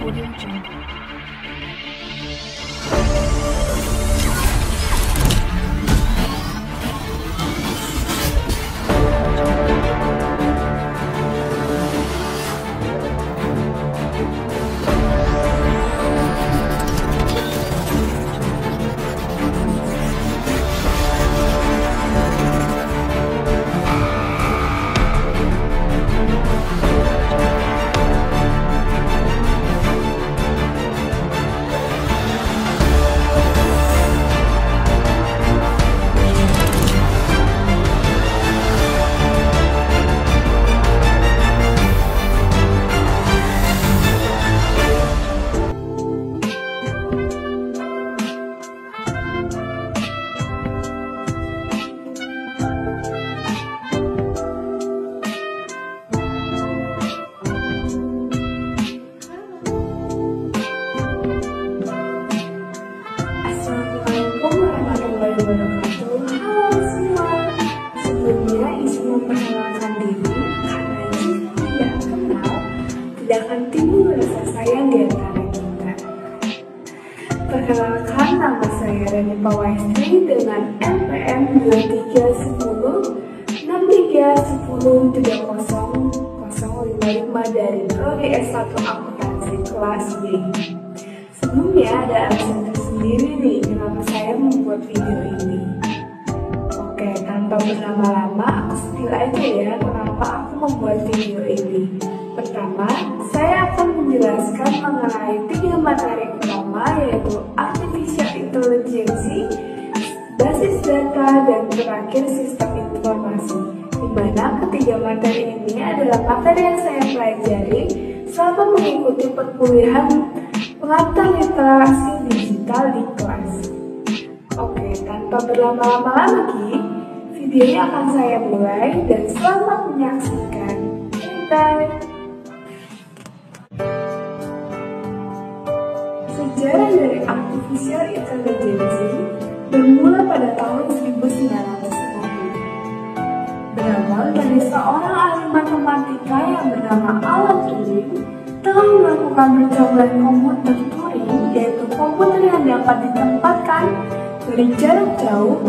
Audio Jungle. Assalamualaikum warahmatullahi wabarakatuh. Halo semua. Sebelumnya izin memperkenalkan diri, karena jika tidak kenal, tidak akan timbul rasa sayang di antara kita. Perkenalkan, nama saya Reni Pawestri dengan NPM 231063103055 dari Prodi S1 Akuntansi kelas B. Sebelumnya ada alasan tersendiri nih kenapa saya membuat video ini. Oke, tanpa berlama-lama aku spill aja ya kenapa aku membuat video ini. Pertama, saya akan menjelaskan mengenai 3 materi utama, yaitu Artificial Intelligence, basis data, dan terakhir sistem informasi. Di mana ketiga materi ini adalah materi yang saya pelajari selama mengikuti perkuliahan pengantar literasi digital di kelas. Oke, tanpa berlama-lama lagi, videonya akan saya mulai dan selamat menyaksikan. Bye. Sejarah dari Artificial Intelligence bermula pada tahun 1990. Berawal dari seorang ahli matematika yang bernama Alan Turing telah melakukan percobaan komputer Turing, yaitu komputer yang dapat ditempatkan dari jarak jauh.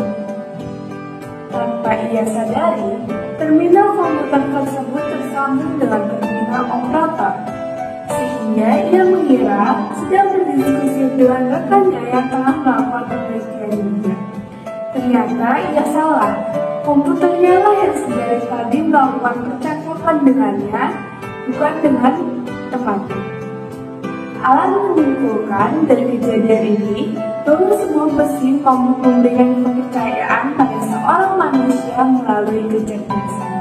Tanpa ia sadari, terminal komputer tersebut tersambung dengan terminal operator, sehingga ia mengira sedang berdiskusi dengan rekannya yang telah melakukan penelitian juga. Ternyata ia salah, komputernya lah yang sedari tadi melakukan percakapan dengannya, bukan dengan temannya. Alan menyimpulkan dari kejadian ini bahwa sebuah mesin mampu memberikan kepercayaan pada seorang manusia melalui kecerdasan.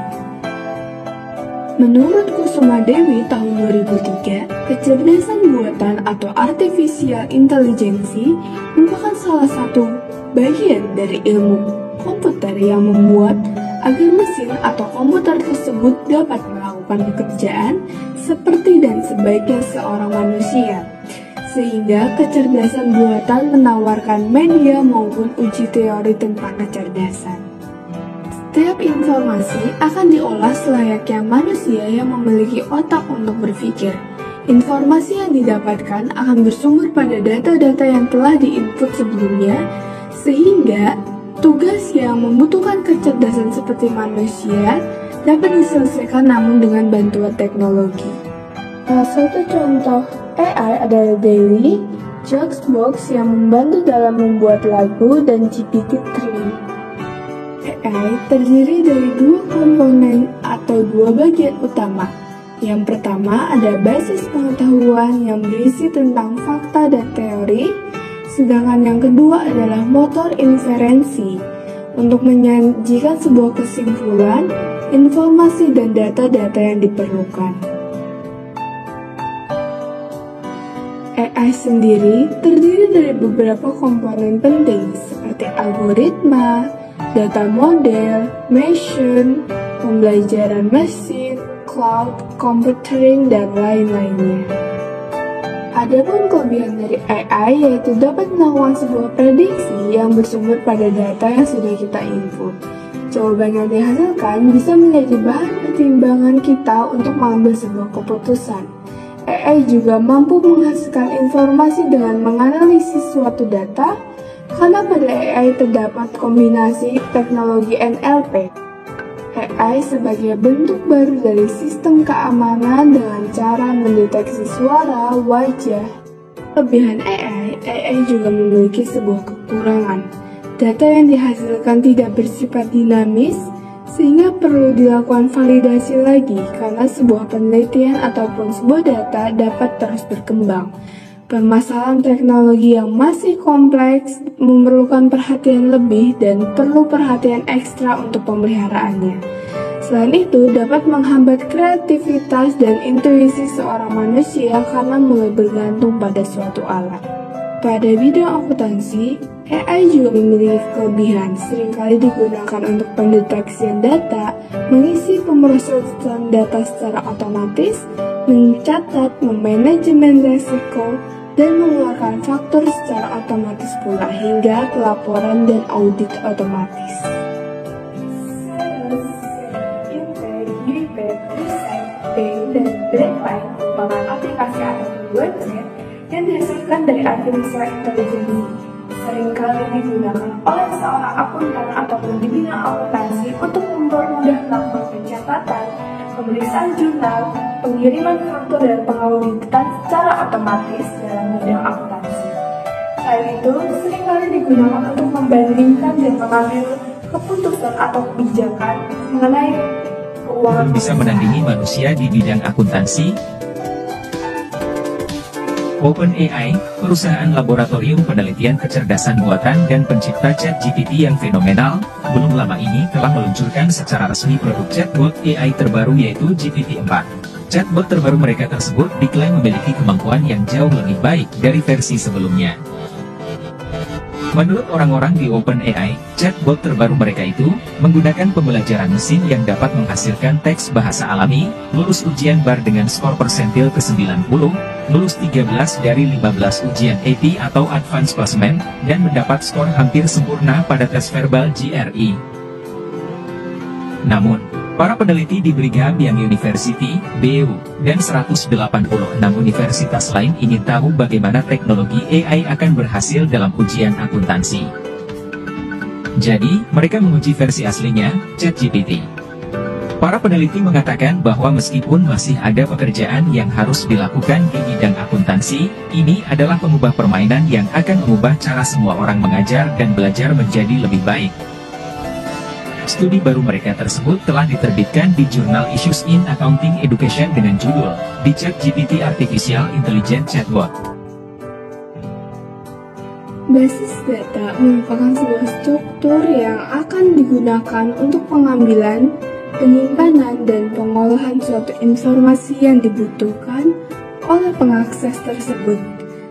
Menurut Kusuma Dewi tahun 2003, kecerdasan buatan atau artificial intelligence merupakan salah satu bagian dari ilmu komputer yang membuat agar mesin atau komputer tersebut dapat melakukan pekerjaan seperti dan sebaiknya seorang manusia, sehingga kecerdasan buatan menawarkan media maupun uji teori tentang kecerdasan. Setiap informasi akan diolah selayaknya manusia yang memiliki otak untuk berpikir. Informasi yang didapatkan akan bersumber pada data-data yang telah diinput sebelumnya, sehingga tugas yang membutuhkan kecerdasan seperti manusia dapat diselesaikan namun dengan bantuan teknologi. Salah satu contoh AI adalah Daily, Jokesbox yang membantu dalam membuat lagu, dan GPT-3. AI terdiri dari 2 komponen atau 2 bagian utama. Yang pertama ada basis pengetahuan yang berisi tentang fakta dan teori, sedangkan yang kedua adalah motor inferensi untuk menyajikan sebuah kesimpulan, informasi, dan data-data yang diperlukan. AI sendiri terdiri dari beberapa komponen penting seperti algoritma, data model, machine, pembelajaran mesin, cloud, computing, dan lain-lainnya. Adapun kelebihan dari AI yaitu dapat melakukan sebuah prediksi yang bersumber pada data yang sudah kita input. Jawaban yang dihasilkan bisa menjadi bahan pertimbangan kita untuk mengambil sebuah keputusan. AI juga mampu menghasilkan informasi dengan menganalisis suatu data, karena pada AI terdapat kombinasi teknologi NLP. AI sebagai bentuk baru dari sistem keamanan dengan cara mendeteksi suara, wajah. Kelebihan AI juga memiliki sebuah kekurangan. Data yang dihasilkan tidak bersifat dinamis, sehingga perlu dilakukan validasi lagi karena sebuah penelitian ataupun sebuah data dapat terus berkembang. Permasalahan teknologi yang masih kompleks memerlukan perhatian lebih dan perlu perhatian ekstra untuk pemeliharaannya. Selain itu, dapat menghambat kreativitas dan intuisi seorang manusia karena mulai bergantung pada suatu alat. Pada bidang akuntansi, AI juga memiliki kelebihan, seringkali digunakan untuk pendeteksian data, mengisi pemrosesan data secara otomatis, mencatat, memanajemen resiko, dan mengeluarkan faktur secara otomatis pula hingga pelaporan dan audit otomatis. Dan brand lain merupakan aplikasi ataupun website yang dihasilkan dari artificial intelligence, seringkali digunakan oleh seorang akuntan ataupun di bidang akuntansi untuk mempermudah melakukan pencatatan, pemeriksaan jurnal, pengiriman faktur dan pengauditan secara otomatis dalam bidang akuntansi. Selain itu, seringkali digunakan untuk membandingkan dan mengambil keputusan atau kebijakan mengenai keuangan. Bisa menandingi manusia di bidang akuntansi. OpenAI, perusahaan laboratorium penelitian kecerdasan buatan dan pencipta ChatGPT yang fenomenal, belum lama ini telah meluncurkan secara resmi produk chatbot AI terbaru yaitu GPT-4. Chatbot terbaru mereka tersebut diklaim memiliki kemampuan yang jauh lebih baik dari versi sebelumnya. Menurut orang-orang di OpenAI, chatbot terbaru mereka itu menggunakan pembelajaran mesin yang dapat menghasilkan teks bahasa alami, lulus ujian BAR dengan skor persentil ke-90, lulus 13 dari 15 ujian AP atau Advanced Placement, dan mendapat skor hampir sempurna pada tes verbal GRE. Namun, para peneliti di Brigham Young University, BU, dan 186 universitas lain ingin tahu bagaimana teknologi AI akan berhasil dalam ujian akuntansi. Jadi, mereka menguji versi aslinya, ChatGPT. Para peneliti mengatakan bahwa meskipun masih ada pekerjaan yang harus dilakukan di bidang akuntansi, ini adalah pengubah permainan yang akan mengubah cara semua orang mengajar dan belajar menjadi lebih baik. Studi baru mereka tersebut telah diterbitkan di jurnal Issues in Accounting Education dengan judul The ChatGPT Artificial Intelligence Chatbot. Basis data merupakan sebuah struktur yang akan digunakan untuk pengambilan, penyimpanan, dan pengolahan suatu informasi yang dibutuhkan oleh pengakses tersebut.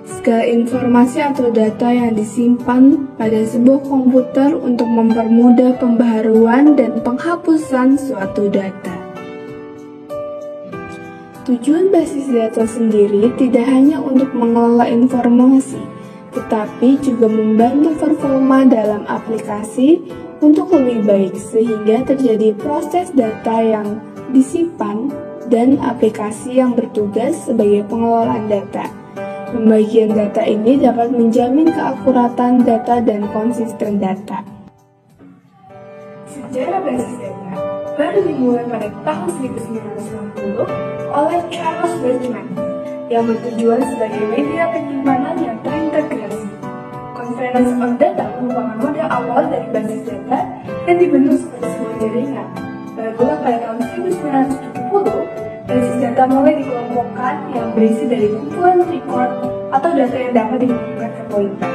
Segala informasi atau data yang disimpan pada sebuah komputer untuk mempermudah pembaharuan dan penghapusan suatu data. Tujuan basis data sendiri tidak hanya untuk mengelola informasi, tetapi juga membantu performa dalam aplikasi untuk lebih baik sehingga terjadi proses data yang disimpan dan aplikasi yang bertugas sebagai pengelolaan data. Pembagian data ini dapat menjamin keakuratan data dan konsisten data. Sejarah basis data baru dimulai pada tahun 1960 oleh Charles Bertman yang bertujuan sebagai media penyimpanan yang terintegrasi. Conference on Data merupakan model awal dari basis data yang dibentuk sebagai sebuah jaringan. Bermula pada tahun 1970, basis data mulai dikelompokkan yang berisi dari kumpulan record atau data yang dapat dihubungkan ke pointer.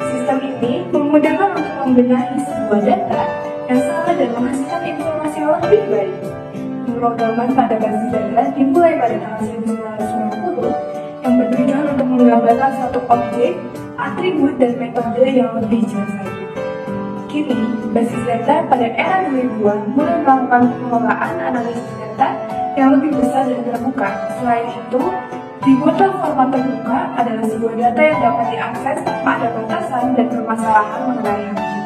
Sistem ini memudahkan untuk membenahi sebuah data yang salah dan menghasilkan informasi yang lebih baik. Pemrograman pada basis data dimulai pada tahun 1990 yang bertujuan untuk menggambarkan suatu objek, atribut, dan metode yang lebih jelas lagi. Kini, basis data pada era 2000-an mulai melakukan pengelolaan analisis data yang lebih besar dan terbuka. Selain itu, dibuatlah format terbuka adalah sebuah data yang dapat diakses tanpa ada batasan dan permasalahan mengenai haknya.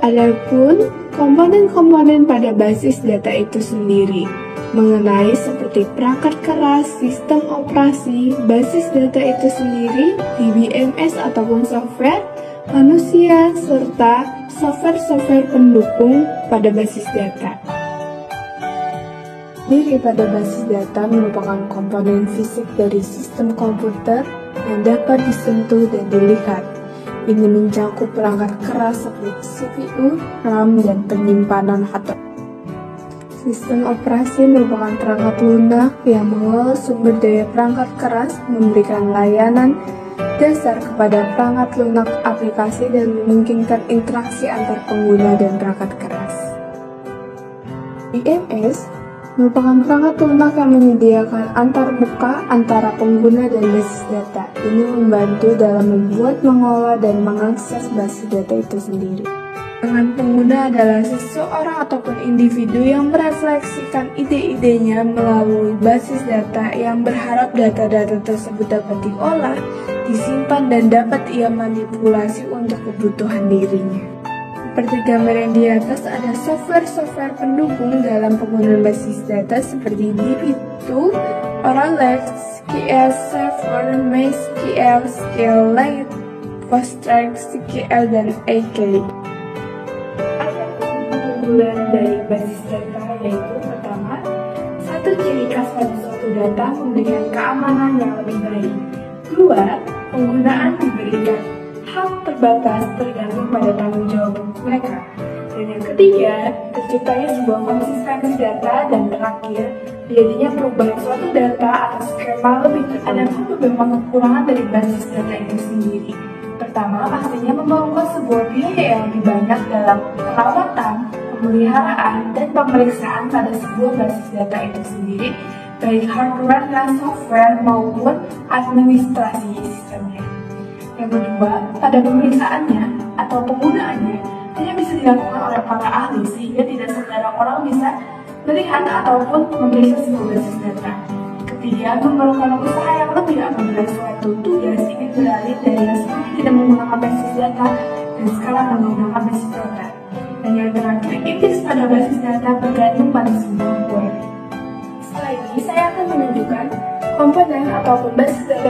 Adapun komponen-komponen pada basis data itu sendiri, mengenai seperti perangkat keras, sistem operasi, basis data itu sendiri, DBMS ataupun software, manusia, serta software-software pendukung pada basis data. Diri pada basis data merupakan komponen fisik dari sistem komputer yang dapat disentuh dan dilihat. Ini mencakup perangkat keras seperti CPU, RAM, dan penyimpanan hard. Sistem operasi merupakan perangkat lunak yang mengelola sumber daya perangkat keras, memberikan layanan dasar kepada perangkat lunak aplikasi dan memungkinkan interaksi antar pengguna dan perangkat keras. DBMS merupakan perangkat lunak yang menyediakan antarmuka antara pengguna dan basis data. Ini membantu dalam membuat, mengolah, dan mengakses basis data itu sendiri. Dengan pengguna adalah seseorang ataupun individu yang merefleksikan ide-idenya melalui basis data yang berharap data-data tersebut dapat diolah, disimpan, dan dapat ia manipulasi untuk kebutuhan dirinya. Seperti gambar yang di atas, ada software-software pendukung dalam penggunaan basis data seperti DB2, Oracle, SQL Server, MySQL, SQLite, PostgreSQL, dan AK. Keunggulan dari basis data yaitu pertama, satu ciri khas pada suatu data memberikan keamanan yang lebih baik. Kedua, penggunaan diberikan hak terbatas tergantung pada tanggung jawab mereka. Dan yang ketiga, terciptanya sebuah konsistensi data. Dan terakhir, terjadinya perubahan suatu data atau skema lebih cepat. Ada pun beberapa kekurangan dari basis data itu sendiri. Pertama, pastinya memerlukan sebuah biaya yang lebih banyak dalam perawatan, pemeliharaan, dan pemeriksaan pada sebuah basis data itu sendiri, baik hardware dan software maupun administrasi sistemnya. Yang kedua, pada pemeriksaannya atau penggunaannya hanya bisa dilakukan oleh para ahli sehingga tidak sembarang orang bisa melihat ataupun memeriksa sebuah basis data. Ketiga, memerlukan usaha yang lebih apabila suatu tugas ingin beralih dari yang sebelumnya tidak menggunakan basis data dan sekarang menggunakan basis data. Dan yang terakhir, indeks pada basis data bergantung pada sebuah query. Setelah ini, saya akan menunjukkan komponen ataupun basis data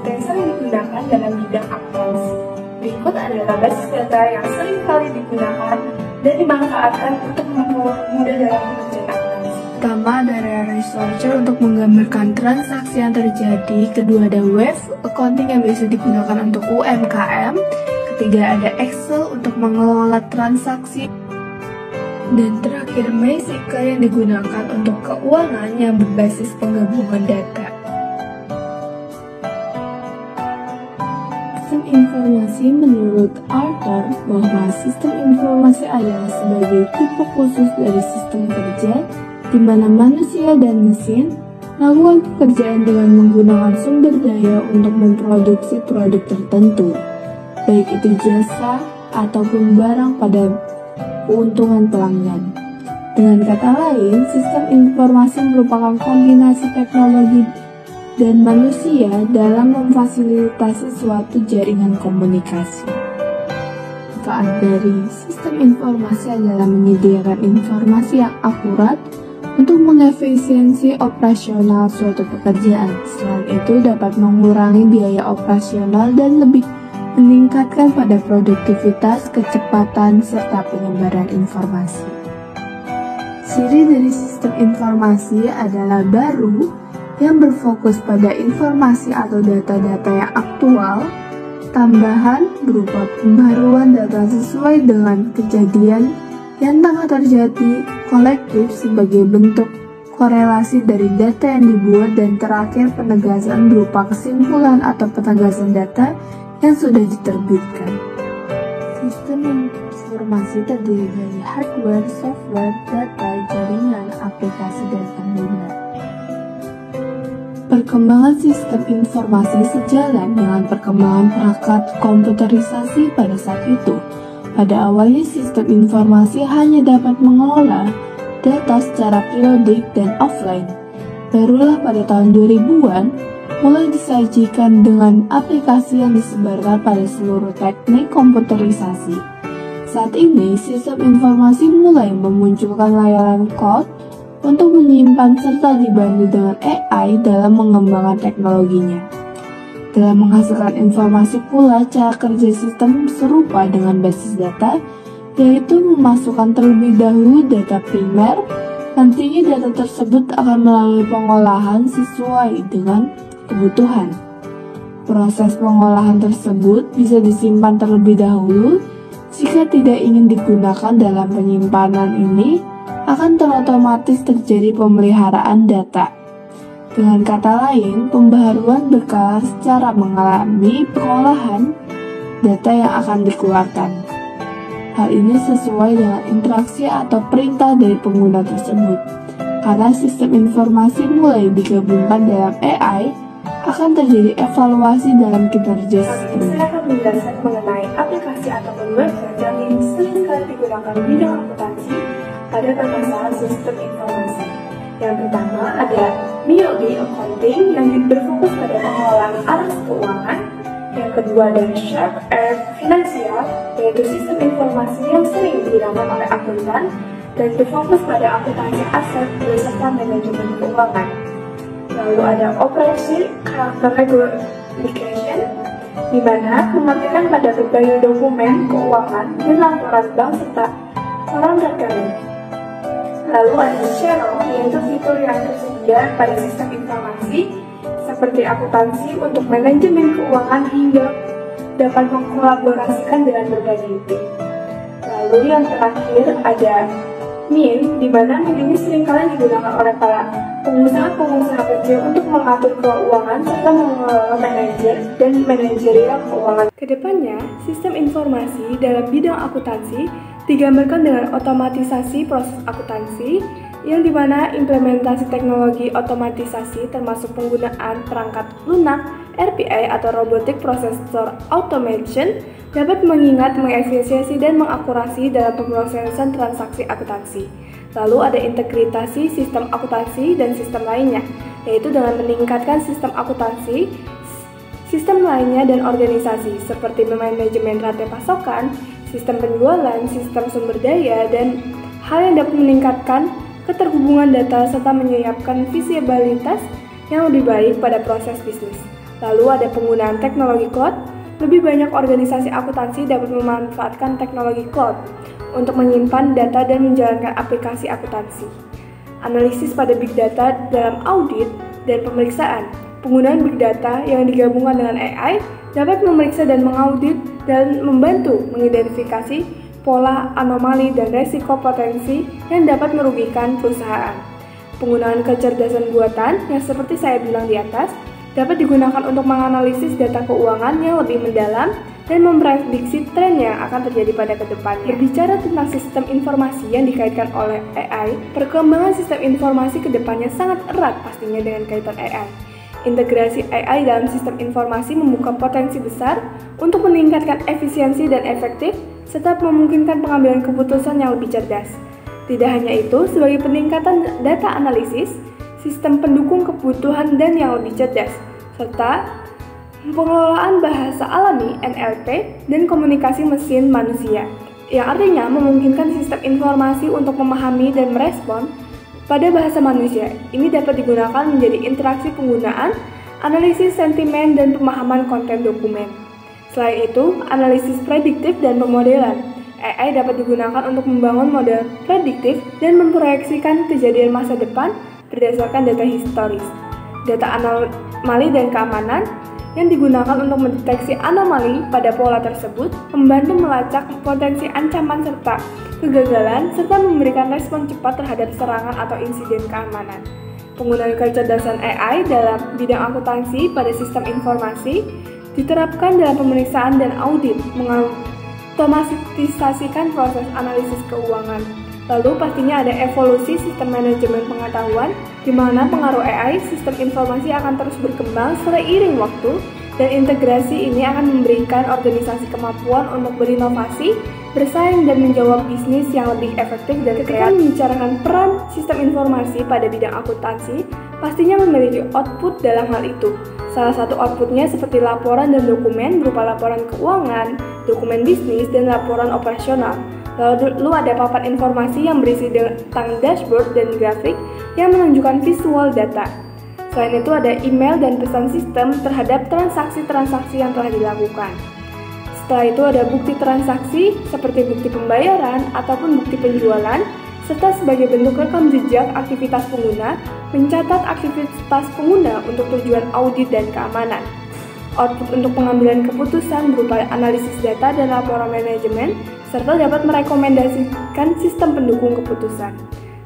yang sering digunakan dalam bidang akuntansi. Berikut adalah basis data yang sering kali digunakan dan dimanfaatkan untuk mempermudah dalam pekerjaan akuntansi. Pertama, ada researcher untuk menggambarkan transaksi yang terjadi. Kedua, ada web accounting yang biasa digunakan untuk UMKM. Ketiga, ada Excel untuk mengelola transaksi. Dan terakhir, MySQL yang digunakan untuk keuangan yang berbasis penggabungan data. Sistem informasi menurut Arthur bahwa sistem informasi adalah sebagai tipe khusus dari sistem kerja di mana manusia dan mesin melakukan pekerjaan dengan menggunakan sumber daya untuk memproduksi produk tertentu, baik itu jasa ataupun barang pada keuntungan pelanggan. Dengan kata lain, sistem informasi merupakan kombinasi teknologi dan manusia dalam memfasilitasi suatu jaringan komunikasi. Manfaat dari sistem informasi adalah menyediakan informasi yang akurat untuk mengefisiensi operasional suatu pekerjaan. Selain itu, dapat mengurangi biaya operasional dan lebih meningkatkan pada produktivitas, kecepatan, serta penyebaran informasi. Ciri dari sistem informasi adalah baru, yang berfokus pada informasi atau data-data yang aktual, tambahan berupa pembaruan data sesuai dengan kejadian yang tengah terjadi, kolektif sebagai bentuk korelasi dari data yang dibuat, dan terakhir penegasan berupa kesimpulan atau penegasan data yang sudah diterbitkan. Sistem informasi terdiri dari hardware, software, data, jaringan, aplikasi, dan pengguna. Perkembangan sistem informasi sejalan dengan perkembangan perangkat komputerisasi pada saat itu. Pada awalnya sistem informasi hanya dapat mengelola data secara periodik dan offline. Barulah pada tahun 2000-an mulai disajikan dengan aplikasi yang disebarkan pada seluruh teknik komputerisasi. Saat ini, sistem informasi mulai memunculkan layanan cloud, untuk menyimpan serta dibantu dengan AI dalam mengembangkan teknologinya. Dalam menghasilkan informasi pula, cara kerja sistem serupa dengan basis data, yaitu memasukkan terlebih dahulu data primer. Nantinya data tersebut akan melalui pengolahan sesuai dengan kebutuhan. Proses pengolahan tersebut bisa disimpan terlebih dahulu. Jika tidak ingin digunakan dalam penyimpanan ini, akan otomatis terjadi pemeliharaan data. Dengan kata lain, pembaharuan berkala secara mengalami pengolahan data yang akan dikeluarkan. Hal ini sesuai dengan interaksi atau perintah dari pengguna tersebut. Karena sistem informasi mulai digabungkan dalam AI, akan terjadi evaluasi dalam kinerja sistem. Saya akan menjelaskan mengenai aplikasi ataupun website yang sering kali digunakan di bidang akuntansi pada permasalahan sistem informasi. Yang pertama ada MIOB Accounting yang berfokus pada pengelolaan arus keuangan. Yang kedua ada Sharp Earth Finansial, yaitu sistem informasi yang sering digunakan oleh akuntan dan berfokus pada akuntansi aset beserta manajemen keuangan. Lalu ada Operasi Character Regulation, di mana mengartikan pada berbagai dokumen keuangan dan laporan bank serta orang terkait. Lalu ada Channel, yaitu fitur yang tersedia pada sistem informasi seperti akuntansi untuk manajemen keuangan hingga dapat mengkolaborasikan dengan berbagai tim. Lalu yang terakhir ada MIM, di mana MIM ini seringkali digunakan oleh para pengusaha-pengusaha kecil untuk mengatur keuangan serta mengelola manajer dan manajerial keuangan. Kedepannya, sistem informasi dalam bidang akuntansi digambarkan dengan otomatisasi proses akuntansi, yang dimana implementasi teknologi otomatisasi termasuk penggunaan perangkat lunak, RPA atau Robotic Processor Automation dapat mengingat, mengefisiensi, dan mengakurasi dalam pemrosesan transaksi akuntansi. Lalu ada integrasi sistem akuntansi dan sistem lainnya, yaitu dengan meningkatkan sistem akuntansi, sistem lainnya dan organisasi seperti manajemen rantai pasokan, sistem penjualan, sistem sumber daya, dan hal yang dapat meningkatkan keterhubungan data serta menyiapkan visibilitas yang lebih baik pada proses bisnis. Lalu ada penggunaan teknologi cloud. Lebih banyak organisasi akuntansi dapat memanfaatkan teknologi cloud untuk menyimpan data dan menjalankan aplikasi akuntansi. Analisis pada big data dalam audit dan pemeriksaan. Penggunaan big data yang digabungkan dengan AI dapat memeriksa dan mengaudit dan membantu mengidentifikasi pola, anomali, dan resiko potensi yang dapat merugikan perusahaan. Penggunaan kecerdasan buatan yang seperti saya bilang di atas dapat digunakan untuk menganalisis data keuangan yang lebih mendalam dan memprediksi tren yang akan terjadi pada kedepannya. Berbicara tentang sistem informasi yang dikaitkan oleh AI, perkembangan sistem informasi kedepannya sangat erat pastinya dengan kaitan AI. Integrasi AI dalam sistem informasi membuka potensi besar untuk meningkatkan efisiensi dan efektif, serta memungkinkan pengambilan keputusan yang lebih cerdas. Tidak hanya itu, sebagai peningkatan data analisis, sistem pendukung kebutuhan dan yang lebih cerdas, serta pengelolaan bahasa alami (NLP) dan komunikasi mesin manusia, yang artinya memungkinkan sistem informasi untuk memahami dan merespon pada bahasa manusia. Ini dapat digunakan menjadi interaksi penggunaan, analisis sentimen, dan pemahaman konten dokumen. Selain itu, analisis prediktif dan pemodelan. AI dapat digunakan untuk membangun model prediktif dan memproyeksikan kejadian masa depan berdasarkan data historis. Data anomali dan keamanan yang digunakan untuk mendeteksi anomali pada pola tersebut, membantu melacak potensi ancaman serta kegagalan, serta memberikan respon cepat terhadap serangan atau insiden keamanan. Penggunaan kecerdasan AI dalam bidang akuntansi pada sistem informasi diterapkan dalam pemeriksaan dan audit, mengotomatisasikan proses analisis keuangan. Lalu pastinya ada evolusi sistem manajemen pengetahuan, di mana pengaruh AI sistem informasi akan terus berkembang seiring waktu, dan integrasi ini akan memberikan organisasi kemampuan untuk berinovasi, bersaing, dan menjawab bisnis yang lebih efektif dan kreatif. Membicarakan peran sistem informasi pada bidang akuntansi, pastinya memiliki output dalam hal itu. Salah satu outputnya seperti laporan dan dokumen berupa laporan keuangan, dokumen bisnis, dan laporan operasional. Lalu ada papan informasi yang berisi tentang dashboard dan grafik yang menunjukkan visual data. Selain itu ada email dan pesan sistem terhadap transaksi-transaksi yang telah dilakukan. Setelah itu ada bukti transaksi seperti bukti pembayaran ataupun bukti penjualan, serta sebagai bentuk rekam jejak aktivitas pengguna, mencatat aktivitas pengguna untuk tujuan audit dan keamanan. Output untuk pengambilan keputusan berupa analisis data dan laporan manajemen, serta dapat merekomendasikan sistem pendukung keputusan.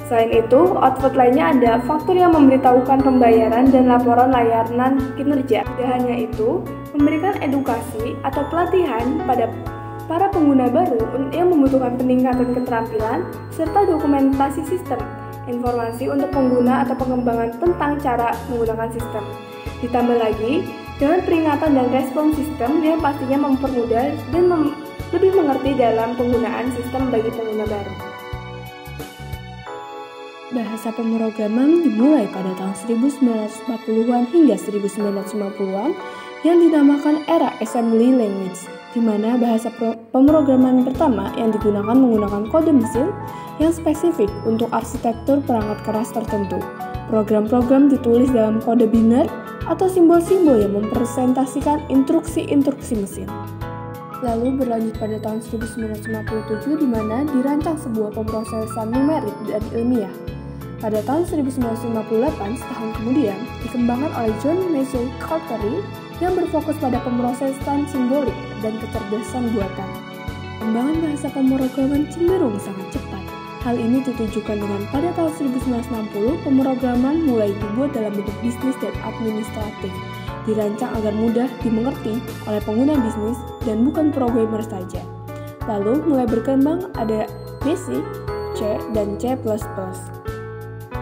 Selain itu, output lainnya ada faktur yang memberitahukan pembayaran dan laporan layanan kinerja. Tidak hanya itu, memberikan edukasi atau pelatihan pada para pengguna baru yang membutuhkan peningkatan keterampilan, serta dokumentasi sistem, informasi untuk pengguna atau pengembangan tentang cara menggunakan sistem. Ditambah lagi, dengan peringatan dan respon sistem yang pastinya mempermudah dan lebih mengerti dalam penggunaan sistem bagi pengguna baru. Bahasa pemrograman dimulai pada tahun 1940-an hingga 1950-an yang dinamakan era Assembly Language, di mana bahasa pemrograman pertama yang digunakan menggunakan kode mesin yang spesifik untuk arsitektur perangkat keras tertentu. Program-program ditulis dalam kode biner atau simbol-simbol yang mempresentasikan instruksi-instruksi mesin. Lalu berlanjut pada tahun 1957 di mana dirancang sebuah pemrosesan numerik dan ilmiah. Pada tahun 1958, setahun kemudian, dikembangkan oleh John Massey Carteret yang berfokus pada pemrosesan simbolik dan kecerdasan buatan. Pengembangan bahasa pemrograman cenderung sangat cepat. Hal ini ditujukan dengan pada tahun 1960, pemrograman mulai dibuat dalam bentuk bisnis dan administratif, dirancang agar mudah dimengerti oleh pengguna bisnis dan bukan programmer saja. Lalu mulai berkembang ada Basic, C, dan C++.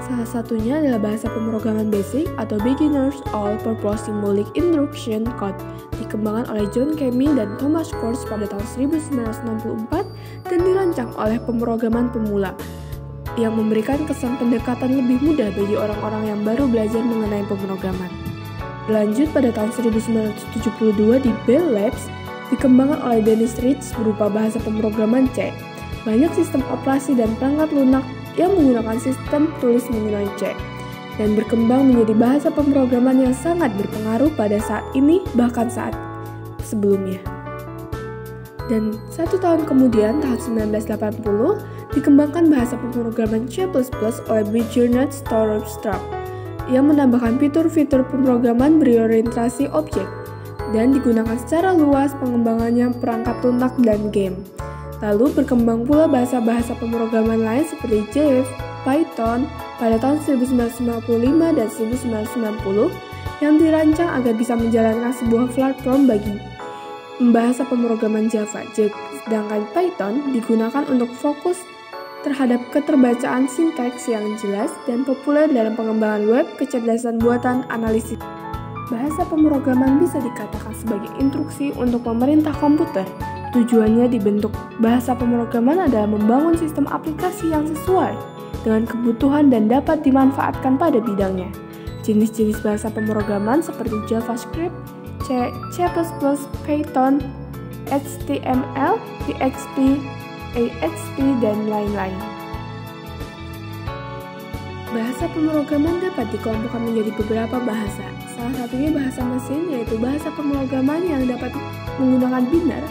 Salah satunya adalah bahasa pemrograman basic atau Beginner's All-Purpose Symbolic Instruction Code, dikembangkan oleh John Kami dan Thomas Coase pada tahun 1964 dan dirancang oleh pemrograman pemula, yang memberikan kesan pendekatan lebih mudah bagi orang-orang yang baru belajar mengenai pemrograman. Berlanjut pada tahun 1972 di Bell Labs, dikembangkan oleh Dennis Ritchie berupa bahasa pemrograman C. Banyak sistem operasi dan perangkat lunak yang menggunakan sistem tulis menggunakan C, dan berkembang menjadi bahasa pemrograman yang sangat berpengaruh pada saat ini bahkan saat sebelumnya. Dan 1 tahun kemudian, tahun 1980, dikembangkan bahasa pemrograman C++ oleh Bernard Stroustrup yang menambahkan fitur-fitur pemrograman berorientasi objek dan digunakan secara luas pengembangannya perangkat lunak dan game. Lalu berkembang pula bahasa-bahasa pemrograman lain seperti Java, Python pada tahun 1955 dan 1990 yang dirancang agar bisa menjalankan sebuah platform bagi bahasa pemrograman Java, sedangkan Python digunakan untuk fokus terhadap keterbacaan sintaks yang jelas dan populer dalam pengembangan web, kecerdasan buatan, analisis. Bahasa pemrograman bisa dikatakan sebagai instruksi untuk pemerintah komputer. Tujuannya dibentuk bahasa pemrograman adalah membangun sistem aplikasi yang sesuai dengan kebutuhan dan dapat dimanfaatkan pada bidangnya. Jenis-jenis bahasa pemrograman seperti JavaScript, C++, Python, HTML, PHP, ASP, dan lain-lain. Bahasa pemrograman dapat dikelompokkan menjadi beberapa bahasa. Salah satunya bahasa mesin, yaitu bahasa pemrograman yang dapat menggunakan biner,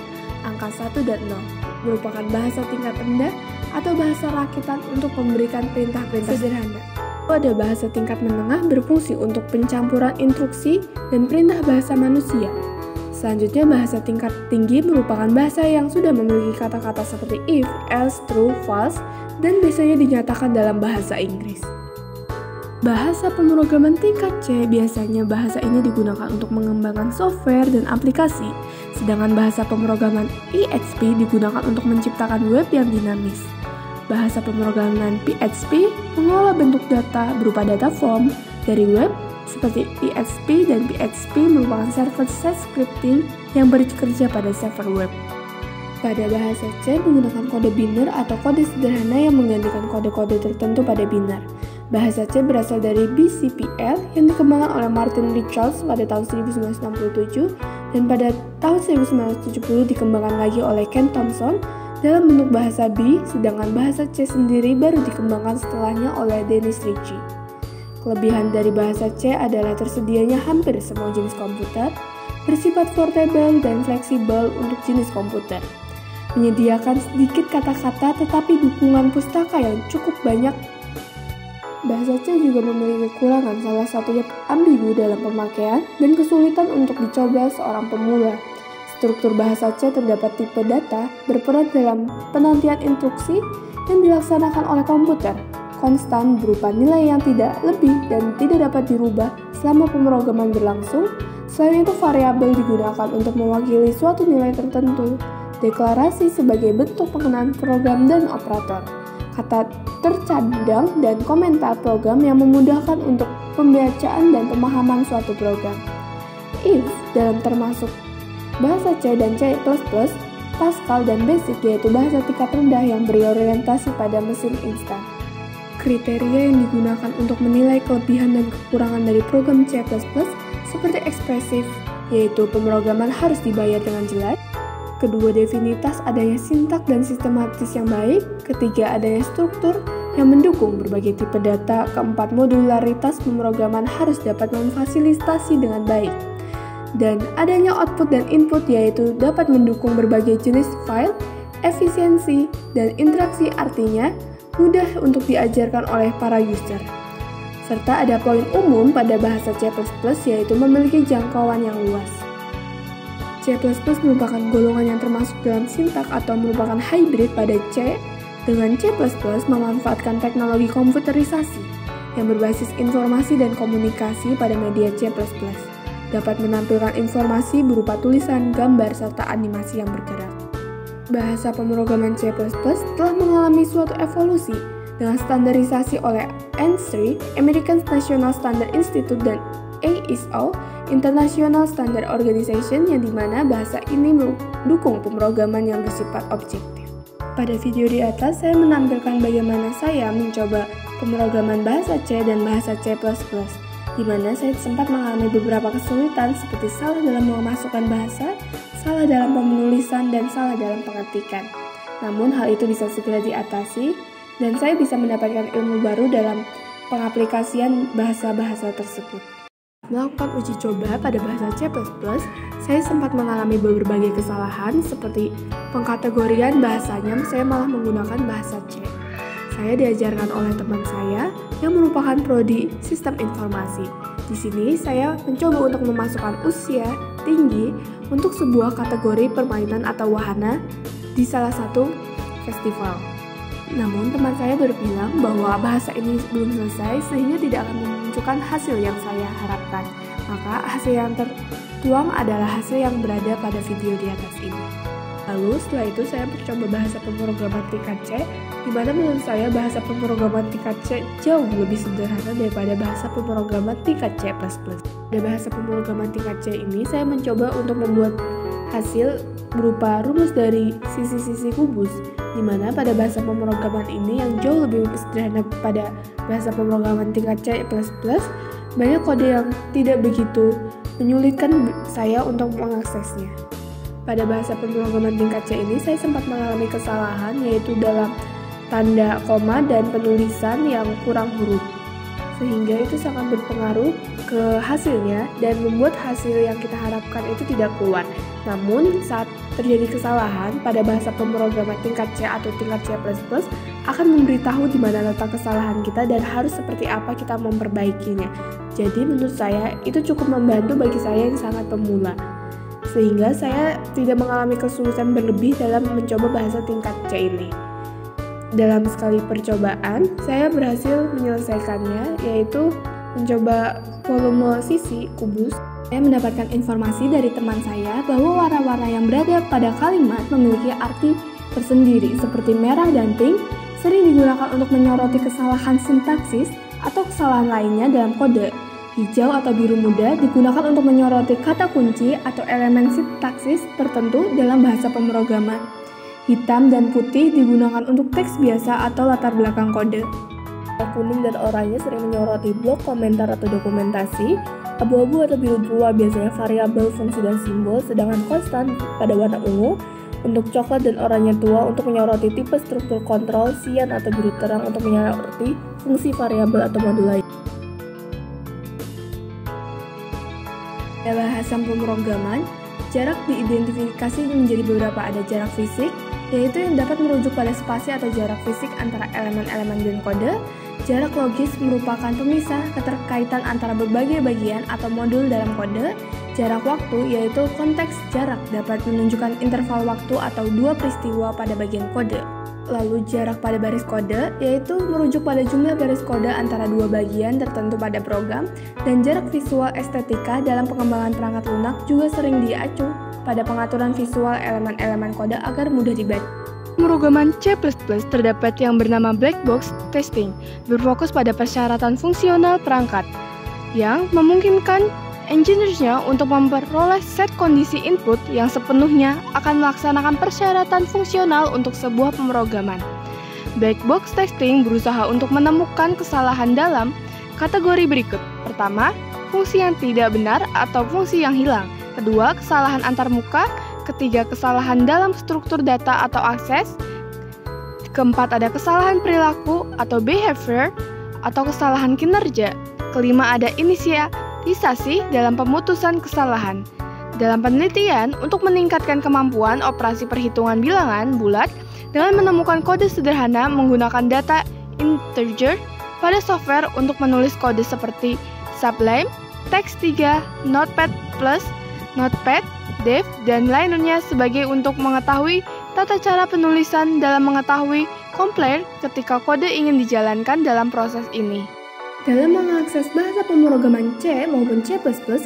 angka 1 dan 0, merupakan bahasa tingkat rendah atau bahasa rakitan untuk memberikan perintah-perintah sederhana. Ada bahasa tingkat menengah berfungsi untuk pencampuran instruksi dan perintah bahasa manusia. Selanjutnya, bahasa tingkat tinggi merupakan bahasa yang sudah memiliki kata-kata seperti if, else, true, false, dan biasanya dinyatakan dalam bahasa Inggris. Bahasa pemrograman tingkat C biasanya bahasa ini digunakan untuk mengembangkan software dan aplikasi, sedangkan bahasa pemrograman PHP digunakan untuk menciptakan web yang dinamis. Bahasa pemrograman PHP mengolah bentuk data berupa data form dari web seperti PHP, dan PHP merupakan server-side scripting yang bekerja pada server web. Pada bahasa C menggunakan kode biner atau kode sederhana yang menggantikan kode-kode tertentu pada biner. Bahasa C berasal dari BCPL yang dikembangkan oleh Martin Richards pada tahun 1967 dan pada tahun 1970 dikembangkan lagi oleh Ken Thompson dalam bentuk bahasa B, sedangkan bahasa C sendiri baru dikembangkan setelahnya oleh Dennis Ritchie. Kelebihan dari bahasa C adalah tersedianya hampir semua jenis komputer, bersifat portable dan fleksibel untuk jenis komputer, menyediakan sedikit kata-kata tetapi dukungan pustaka yang cukup banyak. Bahasa C juga memiliki kekurangan, salah satunya ambigu dalam pemakaian dan kesulitan untuk dicoba seorang pemula. Struktur bahasa C terdapat tipe data berperan dalam penantian instruksi yang dilaksanakan oleh komputer, konstan berupa nilai yang tidak lebih dan tidak dapat dirubah selama pemrograman berlangsung. Selain itu, variabel digunakan untuk mewakili suatu nilai tertentu, deklarasi sebagai bentuk pengenaan program dan operator, kata tercadang dan komentar program yang memudahkan untuk pembacaan dan pemahaman suatu program. If dalam termasuk bahasa C dan C++, Pascal dan Basic yaitu bahasa tingkat rendah yang berorientasi pada mesin instan. Kriteria yang digunakan untuk menilai kelebihan dan kekurangan dari program C++ seperti ekspresif, yaitu pemrograman harus dibayar dengan jelas. Kedua, definitas adanya sintak dan sistematis yang baik. Ketiga, adanya struktur yang mendukung berbagai tipe data. Keempat, modularitas pemrograman harus dapat memfasilitasi dengan baik. Dan adanya output dan input yaitu dapat mendukung berbagai jenis file, efisiensi, dan interaksi artinya mudah untuk diajarkan oleh para user. Serta ada poin umum pada bahasa C++ yaitu memiliki jangkauan yang luas. C++ merupakan golongan yang termasuk dalam sintak atau merupakan hybrid pada C dengan C++ memanfaatkan teknologi komputerisasi yang berbasis informasi dan komunikasi pada media C++. Dapat menampilkan informasi berupa tulisan, gambar, serta animasi yang bergerak. Bahasa pemrograman C++ telah mengalami suatu evolusi dengan standarisasi oleh ANSI, American National Standard Institute, dan AISO, International Standard Organization, yang dimana bahasa ini mendukung pemrograman yang bersifat objektif. Pada video di atas, saya menampilkan bagaimana saya mencoba pemrograman bahasa C dan bahasa C++, di mana saya sempat mengalami beberapa kesulitan seperti salah dalam memasukkan bahasa, salah dalam penulisan, dan salah dalam pengetikan. Namun hal itu bisa segera diatasi dan saya bisa mendapatkan ilmu baru dalam pengaplikasian bahasa-bahasa tersebut. Melakukan uji coba pada bahasa C++, saya sempat mengalami berbagai kesalahan seperti pengkategorian bahasanya saya malah menggunakan bahasa C. Saya diajarkan oleh teman saya yang merupakan prodi sistem informasi. Di sini saya mencoba untuk memasukkan usia tinggi untuk sebuah kategori permainan atau wahana di salah satu festival. Namun teman saya berbilang bahwa bahasa ini belum selesai sehingga tidak akan menunjukkan hasil yang saya harapkan. Maka hasil yang tertuang adalah hasil yang berada pada video di atas ini. Lalu setelah itu saya mencoba bahasa pemrograman tingkat C, di mana menurut saya bahasa pemrograman tingkat C jauh lebih sederhana daripada bahasa pemrograman tingkat C++. Pada bahasa pemrograman tingkat C ini saya mencoba untuk membuat hasil berupa rumus dari sisi-sisi kubus, di mana pada bahasa pemrograman ini yang jauh lebih sederhana pada bahasa pemrograman tingkat C++, banyak kode yang tidak begitu menyulitkan saya untuk mengaksesnya. Pada bahasa pemrograman tingkat C ini saya sempat mengalami kesalahan yaitu dalam tanda koma dan penulisan yang kurang huruf, sehingga itu sangat berpengaruh ke hasilnya dan membuat hasil yang kita harapkan itu tidak keluar. Namun saat terjadi kesalahan pada bahasa pemrograman tingkat C atau tingkat C++ akan memberitahu di mana letak kesalahan kita dan harus seperti apa kita memperbaikinya. Jadi menurut saya itu cukup membantu bagi saya yang sangat pemula, sehingga saya tidak mengalami kesulitan berlebih dalam mencoba bahasa tingkat C ini. Dalam sekali percobaan, saya berhasil menyelesaikannya, yaitu mencoba volume sisi kubus. Saya mendapatkan informasi dari teman saya bahwa warna-warna yang berada pada kalimat memiliki arti tersendiri, seperti merah dan pink sering digunakan untuk menyoroti kesalahan sintaksis atau kesalahan lainnya dalam kode. Hijau atau biru muda digunakan untuk menyoroti kata kunci atau elemen sintaksis tertentu dalam bahasa pemrograman. Hitam dan putih digunakan untuk teks biasa atau latar belakang kode. Kuning dan oranye sering menyoroti blok komentar atau dokumentasi. Abu-abu atau biru tua biasanya variabel, fungsi, dan simbol, sedangkan konstan pada warna ungu untuk coklat dan oranye tua untuk menyoroti tipe struktur kontrol, sian atau biru terang untuk menyoroti fungsi variabel atau modul lain. Pada bahasa pemrograman, jarak diidentifikasi menjadi beberapa. Ada jarak fisik, yaitu yang dapat merujuk pada spasi atau jarak fisik antara elemen-elemen dan kode. Jarak logis merupakan pemisah keterkaitan antara berbagai bagian atau modul dalam kode. Jarak waktu, yaitu konteks jarak dapat menunjukkan interval waktu atau dua peristiwa pada bagian kode. Lalu jarak pada baris kode, yaitu merujuk pada jumlah baris kode antara dua bagian tertentu pada program. Dan jarak visual estetika dalam pengembangan perangkat lunak juga sering diacu pada pengaturan visual elemen-elemen kode agar mudah dibaca. Pemrograman C++ terdapat yang bernama black box testing, berfokus pada persyaratan fungsional perangkat, yang memungkinkan engineers-nya untuk memperoleh set kondisi input yang sepenuhnya akan melaksanakan persyaratan fungsional untuk sebuah pemrograman. Black box testing berusaha untuk menemukan kesalahan dalam kategori berikut. Pertama, fungsi yang tidak benar atau fungsi yang hilang. Kedua, kesalahan antarmuka. Ketiga, kesalahan dalam struktur data atau akses. Keempat, ada kesalahan perilaku atau behavior atau kesalahan kinerja. Kelima, ada inisialisasi dalam pemutusan kesalahan. Dalam penelitian, untuk meningkatkan kemampuan operasi perhitungan bilangan bulat dengan menemukan kode sederhana menggunakan data integer pada software untuk menulis kode seperti Sublime, Text3, Notepad+, Notepad, Dev, dan lainnya sebagai untuk mengetahui tata cara penulisan dalam mengetahui compile ketika kode ingin dijalankan dalam proses ini. Dalam mengakses bahasa pemrograman C maupun C++,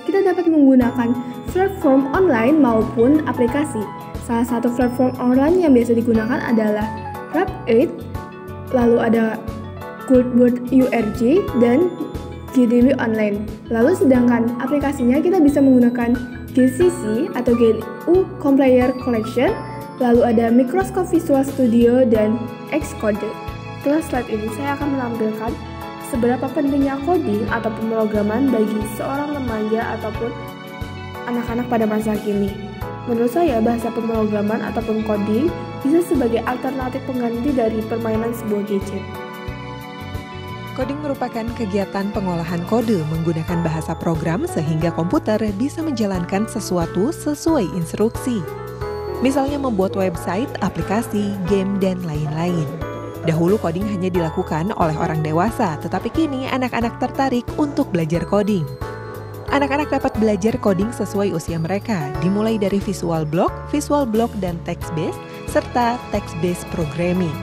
kita dapat menggunakan platform online maupun aplikasi. Salah satu platform online yang biasa digunakan adalah Rap8, lalu ada Codeboard.org, dan GDB Online. Lalu sedangkan aplikasinya kita bisa menggunakan GCC atau GNU Compiler Collection, lalu ada Microscope Visual Studio dan Xcode. Setelah slide ini saya akan menampilkan seberapa pentingnya coding atau pemrograman bagi seorang remaja ataupun anak-anak pada masa kini. Menurut saya, bahasa pemrograman ataupun coding bisa sebagai alternatif pengganti dari permainan sebuah gadget. Coding merupakan kegiatan pengolahan kode menggunakan bahasa program sehingga komputer bisa menjalankan sesuatu sesuai instruksi. Misalnya membuat website, aplikasi, game, dan lain-lain. Dahulu coding hanya dilakukan oleh orang dewasa, tetapi kini anak-anak tertarik untuk belajar coding. Anak-anak dapat belajar coding sesuai usia mereka, dimulai dari visual block, dan text-based, serta text-based programming.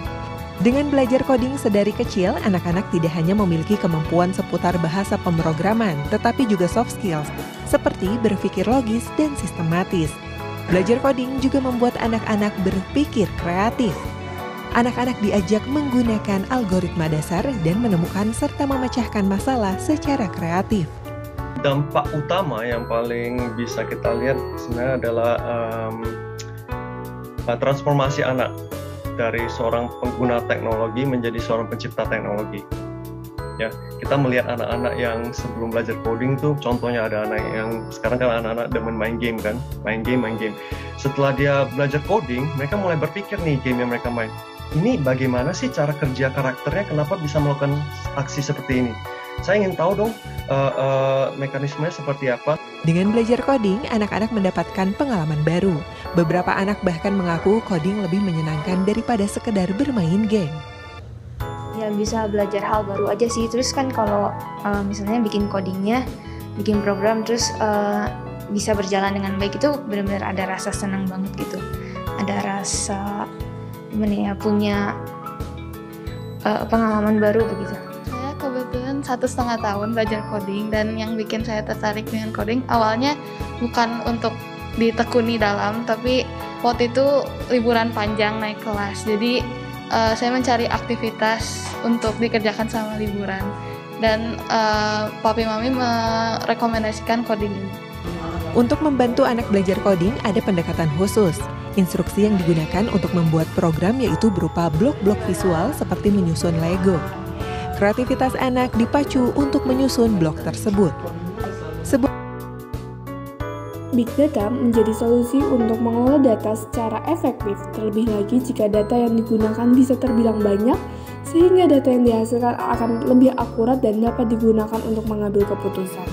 Dengan belajar coding sedari kecil, anak-anak tidak hanya memiliki kemampuan seputar bahasa pemrograman, tetapi juga soft skills, seperti berpikir logis dan sistematis. Belajar coding juga membuat anak-anak berpikir kreatif. Anak-anak diajak menggunakan algoritma dasar dan menemukan serta memecahkan masalah secara kreatif. Dampak utama yang paling bisa kita lihat sebenarnya adalah transformasi anak dari seorang pengguna teknologi menjadi seorang pencipta teknologi. Ya, kita melihat anak-anak yang sebelum belajar coding tuh, contohnya ada anak yang sekarang kan anak-anak demen main game kan, main game. Setelah dia belajar coding, mereka mulai berpikir nih game yang mereka main. Ini bagaimana sih cara kerja karakternya, kenapa bisa melakukan aksi seperti ini? Saya ingin tahu dong mekanismenya seperti apa. Dengan belajar coding, anak-anak mendapatkan pengalaman baru. Beberapa anak bahkan mengaku coding lebih menyenangkan daripada sekedar bermain game. Ya bisa belajar hal baru aja sih. Terus kan kalau misalnya bikin codingnya, bikin program terus bisa berjalan dengan baik, itu benar-benar ada rasa senang banget gitu. Ada rasa punya pengalaman baru begitu. Saya kebetulan 1,5 tahun belajar coding, dan yang bikin saya tertarik dengan coding awalnya bukan untuk ditekuni dalam, tapi waktu itu liburan panjang naik kelas, jadi saya mencari aktivitas untuk dikerjakan sama liburan, dan papi mami merekomendasikan coding ini. Untuk membantu anak belajar coding ada pendekatan khusus. Instruksi yang digunakan untuk membuat program yaitu berupa blok-blok visual seperti menyusun Lego. Kreativitas anak dipacu untuk menyusun blok tersebut. Big Data menjadi solusi untuk mengelola data secara efektif, terlebih lagi jika data yang digunakan bisa terbilang banyak, sehingga data yang dihasilkan akan lebih akurat dan dapat digunakan untuk mengambil keputusan.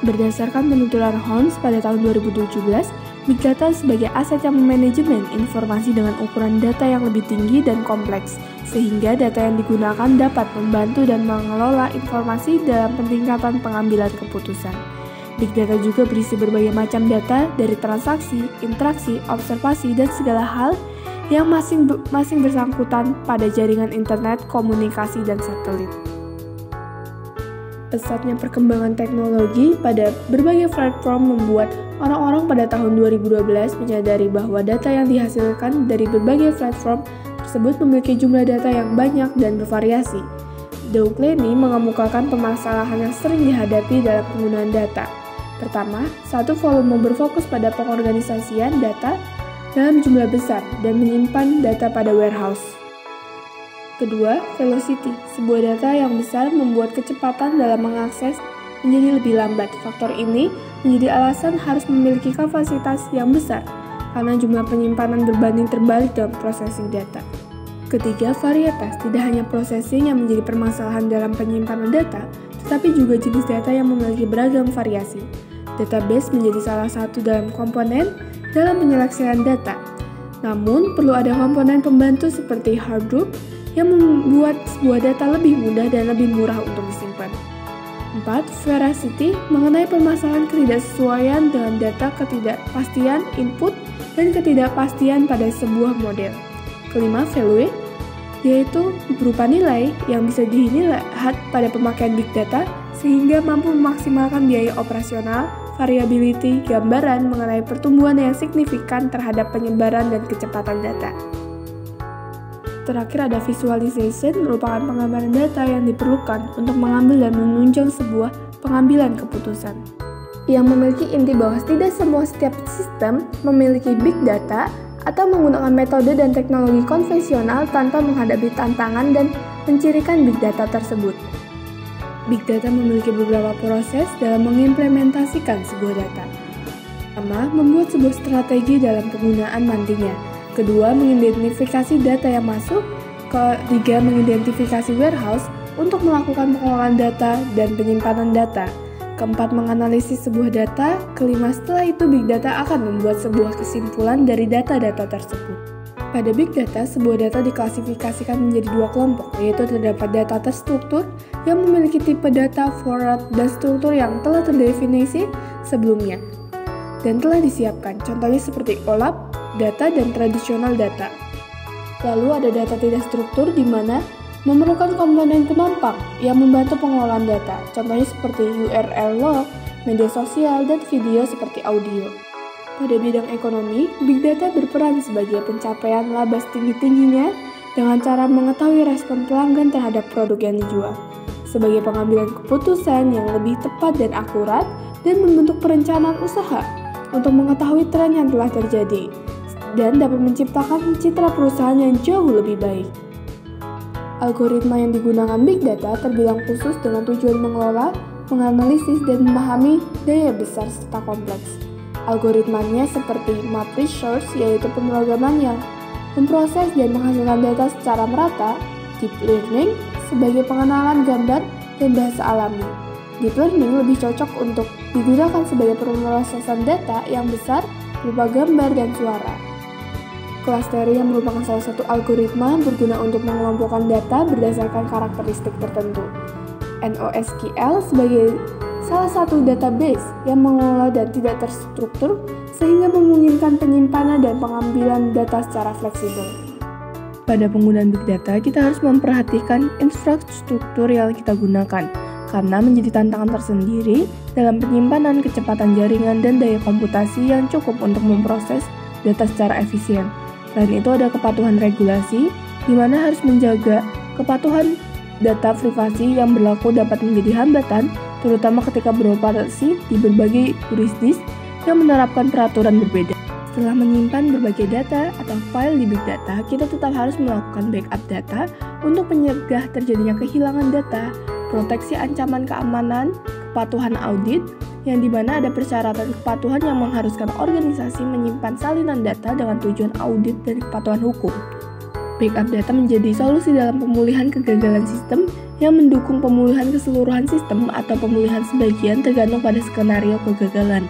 Berdasarkan penuturan Holmes pada tahun 2017, Big Data sebagai aset yang memanajemen informasi dengan ukuran data yang lebih tinggi dan kompleks, sehingga data yang digunakan dapat membantu dan mengelola informasi dalam peningkatan pengambilan keputusan. Big Data juga berisi berbagai macam data dari transaksi, interaksi, observasi, dan segala hal yang masing bersangkutan pada jaringan internet, komunikasi, dan satelit. Pesatnya perkembangan teknologi pada berbagai platform membuat orang-orang pada tahun 2012 menyadari bahwa data yang dihasilkan dari berbagai platform tersebut memiliki jumlah data yang banyak dan bervariasi. Doug Lenny mengemukakan permasalahan yang sering dihadapi dalam penggunaan data. Pertama, satu volume berfokus pada pengorganisasian data dalam jumlah besar dan menyimpan data pada warehouse. Kedua, velocity, sebuah data yang besar membuat kecepatan dalam mengakses menjadi lebih lambat. Faktor ini menjadi alasan harus memiliki kapasitas yang besar karena jumlah penyimpanan berbanding terbalik dalam processing data. Ketiga, varietas, tidak hanya processing yang menjadi permasalahan dalam penyimpanan data, tetapi juga jenis data yang memiliki beragam variasi. Database menjadi salah satu dalam komponen dalam penyeleksian data. Namun, perlu ada komponen pembantu seperti Hadoop yang membuat sebuah data lebih mudah dan lebih murah untuk disimpan. 4. Veracity mengenai permasalahan ketidaksesuaian dengan data, ketidakpastian input, dan ketidakpastian pada sebuah model. Kelima, value, yaitu berupa nilai yang bisa dilihat pada pemakaian big data sehingga mampu memaksimalkan biaya operasional, variability, gambaran mengenai pertumbuhan yang signifikan terhadap penyebaran dan kecepatan data. Terakhir ada visualization, merupakan penggambaran data yang diperlukan untuk mengambil dan menunjang sebuah pengambilan keputusan. Yang memiliki inti bahwa tidak setiap sistem memiliki big data atau menggunakan metode dan teknologi konvensional tanpa menghadapi tantangan dan mencirikan big data tersebut. Big data memiliki beberapa proses dalam mengimplementasikan sebuah data. Pertama, membuat sebuah strategi dalam penggunaan nantinya. Kedua, mengidentifikasi data yang masuk. Ketiga, mengidentifikasi warehouse untuk melakukan pengelolaan data dan penyimpanan data. Keempat, menganalisis sebuah data. Kelima, setelah itu Big Data akan membuat sebuah kesimpulan dari data-data tersebut. Pada Big Data, sebuah data diklasifikasikan menjadi dua kelompok, yaitu terdapat data terstruktur yang memiliki tipe data forward dan struktur yang telah terdefinisi sebelumnya dan telah disiapkan, contohnya seperti OLAP, data, dan tradisional data. Lalu ada data tidak struktur di mana memerlukan komponen penampang yang membantu pengelolaan data, contohnya seperti URL log, media sosial, dan video seperti audio. Pada bidang ekonomi, Big Data berperan sebagai pencapaian laba setinggi-tingginya dengan cara mengetahui respon pelanggan terhadap produk yang dijual, sebagai pengambilan keputusan yang lebih tepat dan akurat, dan membentuk perencanaan usaha untuk mengetahui tren yang telah terjadi, dan dapat menciptakan citra perusahaan yang jauh lebih baik. Algoritma yang digunakan Big Data terbilang khusus dengan tujuan mengelola, menganalisis, dan memahami daya besar serta kompleks. Algoritmanya seperti map research, yaitu pemrograman yang memproses dan menghasilkan data secara merata, deep learning sebagai pengenalan gambar dan bahasa alami. Deep learning lebih cocok untuk digunakan sebagai pemrosesan data yang besar berupa gambar dan suara. Clustering yang merupakan salah satu algoritma berguna untuk mengelompokkan data berdasarkan karakteristik tertentu. NoSQL sebagai salah satu database yang mengelola dan tidak terstruktur sehingga memungkinkan penyimpanan dan pengambilan data secara fleksibel. Pada penggunaan Big Data, kita harus memperhatikan infrastruktur yang kita gunakan karena menjadi tantangan tersendiri dalam penyimpanan, kecepatan jaringan, dan daya komputasi yang cukup untuk memproses data secara efisien. Selain itu ada kepatuhan regulasi, di mana harus menjaga kepatuhan data privasi yang berlaku dapat menjadi hambatan, terutama ketika beroperasi di berbagai jurisdiksi yang menerapkan peraturan berbeda. Setelah menyimpan berbagai data atau file di Big Data, kita tetap harus melakukan backup data untuk mencegah terjadinya kehilangan data, proteksi ancaman keamanan, kepatuhan audit, yang dimana ada persyaratan kepatuhan yang mengharuskan organisasi menyimpan salinan data dengan tujuan audit dan kepatuhan hukum. Backup data menjadi solusi dalam pemulihan kegagalan sistem yang mendukung pemulihan keseluruhan sistem atau pemulihan sebagian tergantung pada skenario kegagalan.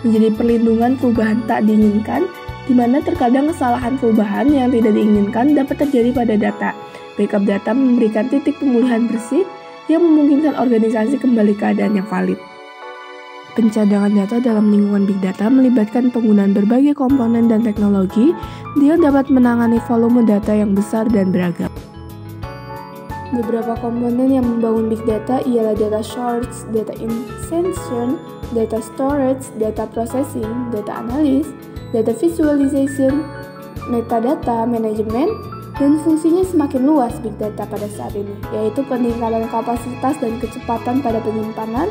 Menjadi perlindungan perubahan tak diinginkan, di mana terkadang kesalahan perubahan yang tidak diinginkan dapat terjadi pada data. Backup data memberikan titik pemulihan bersih yang memungkinkan organisasi kembali keadaan yang valid. Pencadangan data dalam lingkungan Big Data melibatkan penggunaan berbagai komponen dan teknologi yang dapat menangani volume data yang besar dan beragam. Beberapa komponen yang membangun Big Data ialah data source, data ingestion, data storage, data processing, data analysis, data visualization, metadata management, dan fungsinya semakin luas Big Data pada saat ini, yaitu peningkatan kapasitas dan kecepatan pada penyimpanan,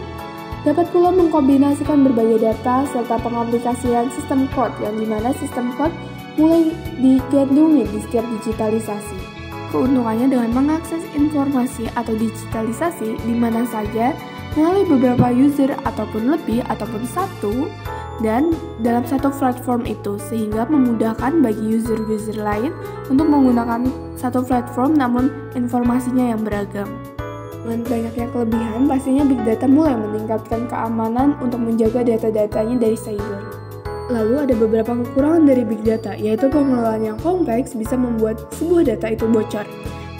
dapat pula mengkombinasikan berbagai data serta pengaplikasian sistem code yang dimana sistem code mulai digandrungi di setiap digitalisasi. Keuntungannya dengan mengakses informasi atau digitalisasi di mana saja melalui beberapa user ataupun lebih ataupun satu dan dalam satu platform itu, sehingga memudahkan bagi user-user lain untuk menggunakan satu platform namun informasinya yang beragam. Dengan banyaknya kelebihan, pastinya Big Data mulai meningkatkan keamanan untuk menjaga data-datanya dari cyber. Lalu ada beberapa kekurangan dari Big Data, yaitu pengelolaan yang kompleks bisa membuat sebuah data itu bocor.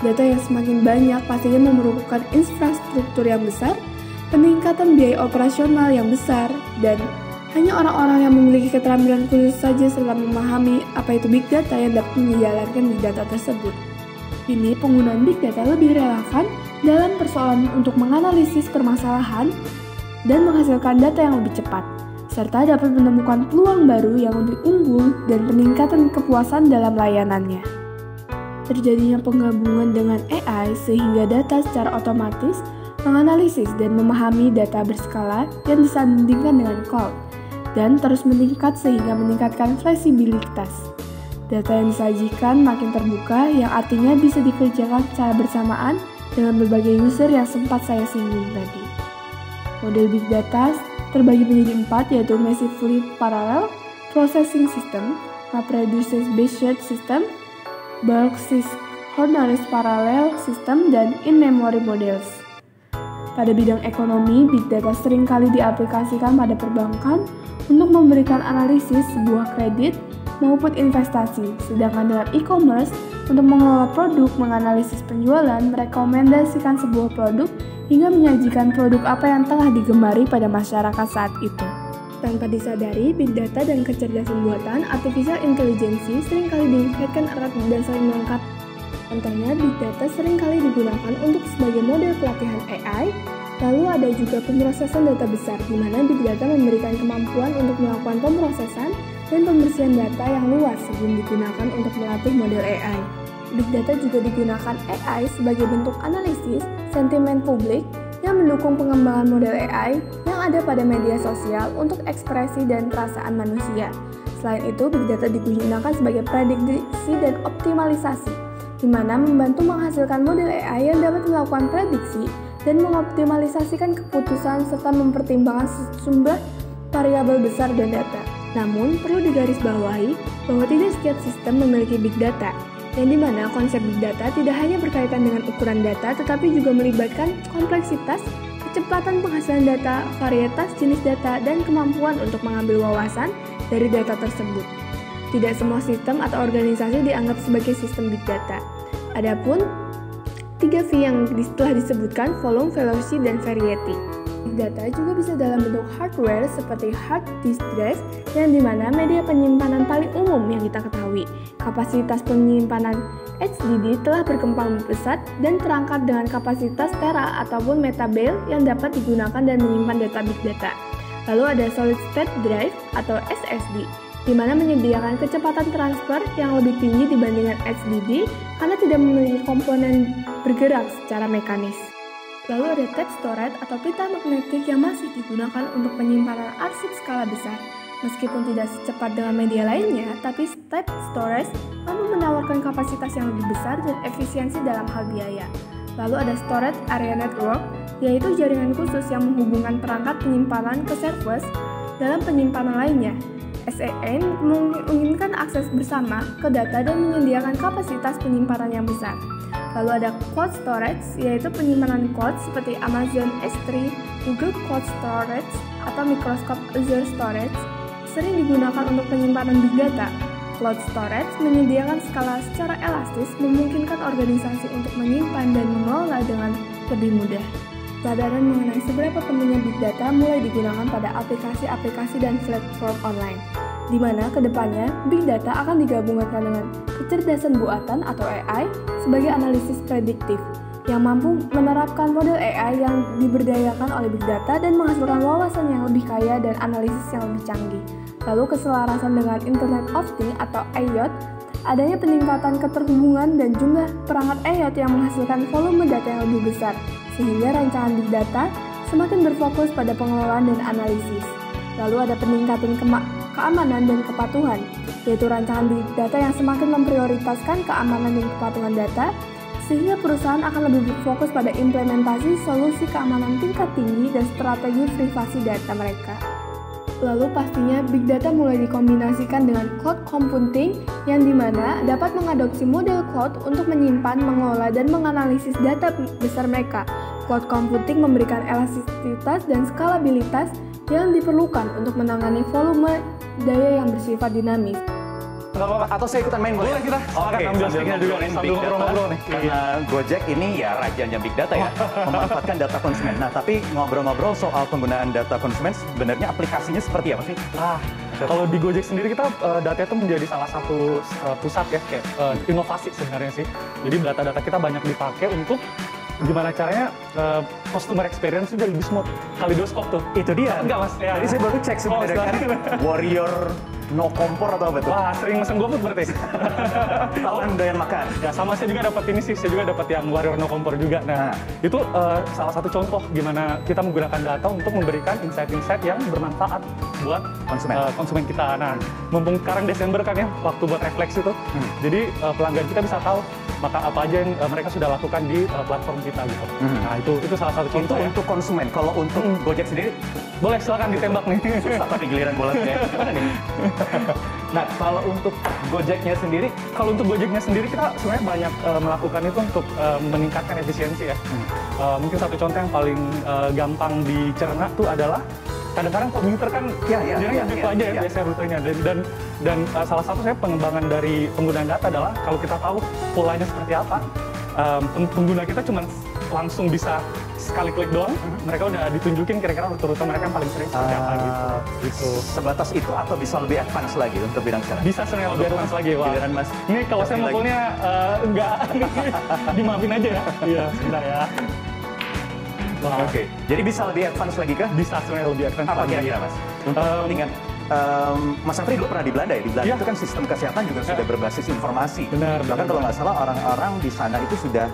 Data yang semakin banyak pastinya memerlukan infrastruktur yang besar, peningkatan biaya operasional yang besar, dan hanya orang-orang yang memiliki keterampilan khusus saja serta memahami apa itu Big Data yang dapat menjalankan Big Data tersebut. Ini penggunaan Big Data lebih relevan dalam persoalan untuk menganalisis permasalahan dan menghasilkan data yang lebih cepat, serta dapat menemukan peluang baru yang lebih unggul dan peningkatan kepuasan dalam layanannya. Terjadinya penggabungan dengan AI sehingga data secara otomatis menganalisis dan memahami data berskala yang disandingkan dengan cloud, dan terus meningkat sehingga meningkatkan fleksibilitas. Data yang disajikan makin terbuka yang artinya bisa dikerjakan secara bersamaan dengan berbagai user yang sempat saya singgung tadi. Model Big Data terbagi menjadi 4, yaitu Massively Parallel Processing System, MapReduce-Based System, Bulk Synchronous Parallel System, dan In-Memory Models. Pada bidang ekonomi, Big Data seringkali diaplikasikan pada perbankan untuk memberikan analisis sebuah kredit maupun investasi, sedangkan dalam e-commerce untuk mengelola produk, menganalisis penjualan, merekomendasikan sebuah produk, hingga menyajikan produk apa yang tengah digemari pada masyarakat saat itu. Tanpa disadari, Big Data dan kecerdasan buatan Artificial Intelligence seringkali dikaitkan erat dan saling melengkapi. Contohnya, Big Data seringkali digunakan untuk sebagai model pelatihan AI. Lalu ada juga pemrosesan data besar, di mana Big Data memberikan kemampuan untuk melakukan pemrosesan dan pembersihan data yang luas sebelum digunakan untuk melatih model AI. Big Data juga digunakan AI sebagai bentuk analisis sentimen publik yang mendukung pengembangan model AI yang ada pada media sosial untuk ekspresi dan perasaan manusia. Selain itu, Big Data digunakan sebagai prediksi dan optimalisasi, di mana membantu menghasilkan model AI yang dapat melakukan prediksi dan mengoptimalisasikan keputusan serta mempertimbangkan sejumlah variabel besar dan data. Namun, perlu digarisbawahi bahwa tidak setiap sistem memiliki Big Data, yang dimana konsep Big Data tidak hanya berkaitan dengan ukuran data, tetapi juga melibatkan kompleksitas, kecepatan penghasilan data, varietas jenis data, dan kemampuan untuk mengambil wawasan dari data tersebut. Tidak semua sistem atau organisasi dianggap sebagai sistem Big Data. Adapun 3V yang telah disebutkan, volume, velocity, dan variety. Big Data juga bisa dalam bentuk hardware seperti hard disk drive, yang dimana media penyimpanan paling umum yang kita ketahui. Kapasitas penyimpanan HDD telah berkembang pesat dan terangkat dengan kapasitas tera ataupun metabase yang dapat digunakan dan menyimpan data Big Data. Lalu ada solid state drive atau SSD, di mana menyediakan kecepatan transfer yang lebih tinggi dibandingkan HDD karena tidak memiliki komponen bergerak secara mekanis. Lalu ada tape storage atau pita magnetik yang masih digunakan untuk penyimpanan arsip skala besar. Meskipun tidak secepat dengan media lainnya, tapi tape storage mampu menawarkan kapasitas yang lebih besar dan efisiensi dalam hal biaya. Lalu ada storage area network yaitu jaringan khusus yang menghubungkan perangkat penyimpanan ke server dalam penyimpanan lainnya. SAN menginginkan akses bersama ke data dan menyediakan kapasitas penyimpanan yang besar. Lalu ada cloud storage, yaitu penyimpanan cloud seperti Amazon S3, Google Cloud Storage, atau Microsoft Azure Storage, sering digunakan untuk penyimpanan big data. Cloud storage menyediakan skala secara elastis, memungkinkan organisasi untuk menyimpan dan mengelola dengan lebih mudah. Kesadaran mengenai seberapa pentingnya big data mulai digunakan pada aplikasi-aplikasi dan platform online, di mana kedepannya big data akan digabungkan dengan kecerdasan buatan atau AI sebagai analisis prediktif yang mampu menerapkan model AI yang diberdayakan oleh big data dan menghasilkan wawasan yang lebih kaya dan analisis yang lebih canggih. Lalu keselarasan dengan Internet of Things atau IoT, adanya peningkatan keterhubungan dan jumlah perangkat IoT yang menghasilkan volume data yang lebih besar, sehingga rancangan big data semakin berfokus pada pengelolaan dan analisis. Lalu ada peningkatan keamanan dan kepatuhan, yaitu rancangan big data yang semakin memprioritaskan keamanan dan kepatuhan data, sehingga perusahaan akan lebih berfokus pada implementasi solusi keamanan tingkat tinggi dan strategi privasi data mereka. Lalu pastinya big data mulai dikombinasikan dengan cloud computing yang dimana dapat mengadopsi model cloud untuk menyimpan, mengolah, dan menganalisis data besar mereka. Cloud computing memberikan elastisitas dan skalabilitas yang diperlukan untuk menangani volume daya yang bersifat dinamis. Nggak apa-apa, atau saya ikutan main boleh? Boleh kita. Oke, ambil sticknya juga nih, sambil ngobrol-ngobrol nih. Karena Gojek ini ya rajanya big data ya, memanfaatkan data konsumen. Nah, tapi ngobrol-ngobrol soal penggunaan data konsumen, sebenarnya aplikasinya seperti apa sih? Kalau di Gojek sendiri kita data itu menjadi salah satu pusat ya, kayak inovasi sebenarnya sih. Jadi data-data kita banyak dipakai untuk gimana caranya customer experience juga lebih smooth. Kaleidoskop tuh. Itu dia. Enggak mas. Ya. Jadi saya baru cek sebenarnya kan Warrior no kompor atau apa tuh? Wah, sering mesen GoFood berarti. Tahuan doyan makan. Ya sama saya juga dapat ini sih, saya juga dapat yang Warrior no kompor juga. Nah, itu salah satu contoh gimana kita menggunakan data untuk memberikan insight-insight yang bermanfaat buat konsumen kita. Nah, mumpung sekarang Desember kan ya, waktu buat refleksi tuh. Jadi pelanggan kita bisa tahu maka apa aja yang mereka sudah lakukan di platform kita gitu. Nah, itu salah satu contoh ya. Untuk konsumen. Kalau untuk Gojek sendiri boleh silakan ditembak nih. Susah tapi giliran bolatnya. Gimana nih? Nah, kalau untuk Gojeknya sendiri, kita sebenarnya banyak melakukan itu untuk meningkatkan efisiensi ya. Mungkin satu contoh yang paling gampang dicerna tuh adalah kadang-kadang komputer kan itu aja ya biasanya rutenya dan salah satu saya pengembangan dari penggunaan data adalah kalau kita tahu polanya seperti apa, pengguna kita cuma langsung bisa sekali klik doang, mereka udah ditunjukin kira-kira rute-rute mereka yang paling sering seperti apa gitu. Sebatas itu atau bisa lebih advance lagi untuk bidang sana? Bisa sebenarnya lebih advance lagi, Wak. Giliran Mas. Ini kalau saya ngumpulnya enggak, dimaafin aja ya. Iya, sebentar ya. Oke. Jadi bisa lebih advance lagi kah? Bisa sebenarnya lebih advance. Apa kira-kira Mas? Untuk kepentingan Mas Afri dulu pernah di Belanda ya? Di Belanda itu kan sistem kesehatan juga sudah berbasis informasi. Benar. Bahkan kalau nggak salah orang-orang di sana itu sudah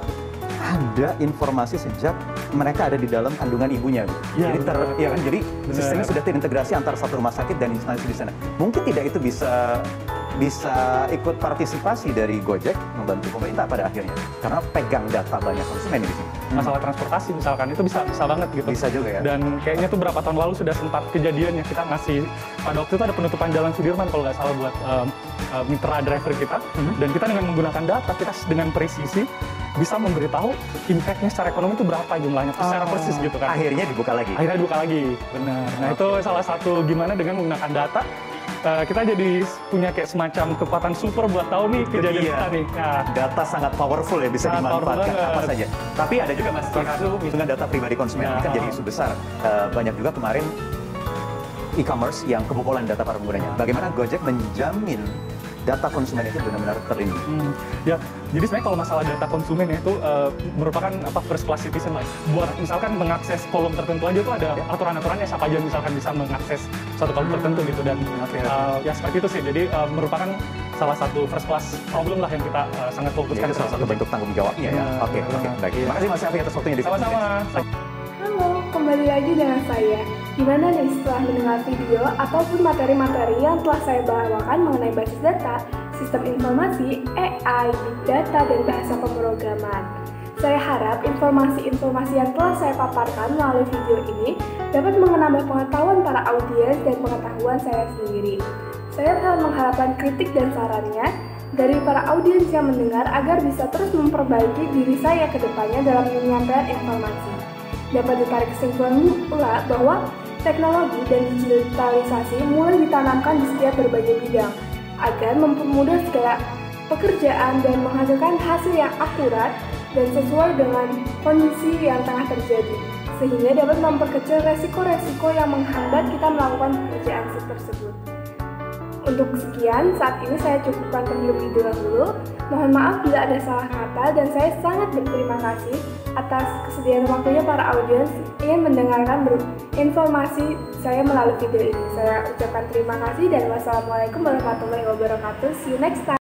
ada informasi sejak mereka ada di dalam kandungan ibunya. Ya, jadi sistemnya sudah terintegrasi antara satu rumah sakit dan instansi di sana. Mungkin tidak itu bisa ikut partisipasi dari Gojek membantu pemerintah pada akhirnya karena pegang data banyak konsumen di sini. Masalah transportasi misalkan itu bisa banget gitu. Bisa juga ya. Dan kayaknya tuh berapa tahun lalu sudah sempat kejadian ya, kita ngasih pada waktu itu ada penutupan jalan Sudirman kalau nggak salah buat mitra driver kita, dan kita dengan menggunakan data kita dengan presisi bisa memberitahu impact-nya secara ekonomi itu berapa jumlahnya secara persis gitu kan. Akhirnya dibuka lagi. Benar. Nah itu salah satu gimana dengan menggunakan data kita jadi punya kayak semacam kekuatan super buat tahu nih kejadian kita nih. Nah, data sangat powerful ya, bisa dimanfaatkan apa saja. Tapi ada juga Mas isu dengan data pribadi konsumen ini kan jadi isu besar. Banyak juga kemarin e-commerce yang kebobolan data para penggunanya. Bagaimana Gojek menjamin data konsumen itu benar-benar terlindungi? Ya, jadi sebenarnya kalau masalah data konsumen itu merupakan first class citizen lah. Buat misalkan mengakses kolom tertentu aja tuh ada aturan-aturannya, siapa aja misalkan bisa mengakses suatu kolom tertentu gitu, dan ya seperti itu sih. Jadi merupakan salah satu first class problem lah yang kita sangat fokuskan. Itu salah satu bentuk tanggung jawabnya ya. Oke, baik. Terima kasih Mas Afri atas waktunya di sini. Sama-sama. Halo, kembali lagi dengan saya. Gimana nih setelah mendengar video ataupun materi-materi yang telah saya bawakan mengenai basis data, sistem informasi, AI, big data, dan bahasa pemrograman? Saya harap informasi-informasi yang telah saya paparkan melalui video ini dapat menambah pengetahuan para audiens dan pengetahuan saya sendiri. Saya sangat mengharapkan kritik dan sarannya dari para audiens yang mendengar agar bisa terus memperbaiki diri saya ke depannya dalam menyampaikan informasi. Dapat ditarik kesimpulan pula bahwa teknologi dan digitalisasi mulai ditanamkan di setiap berbagai bidang agar mempermudah segala pekerjaan dan menghasilkan hasil yang akurat dan sesuai dengan kondisi yang tengah terjadi, sehingga dapat memperkecil resiko-resiko yang menghambat kita melakukan pekerjaan tersebut. Untuk sekian, saat ini saya cukupkan terlebih dahulu. Mohon maaf bila ada salah kata dan saya sangat berterima kasih atas kesediaan waktunya para audiens ingin mendengarkan informasi saya melalui video ini. Saya ucapkan terima kasih dan wassalamualaikum warahmatullahi wabarakatuh. See you next time.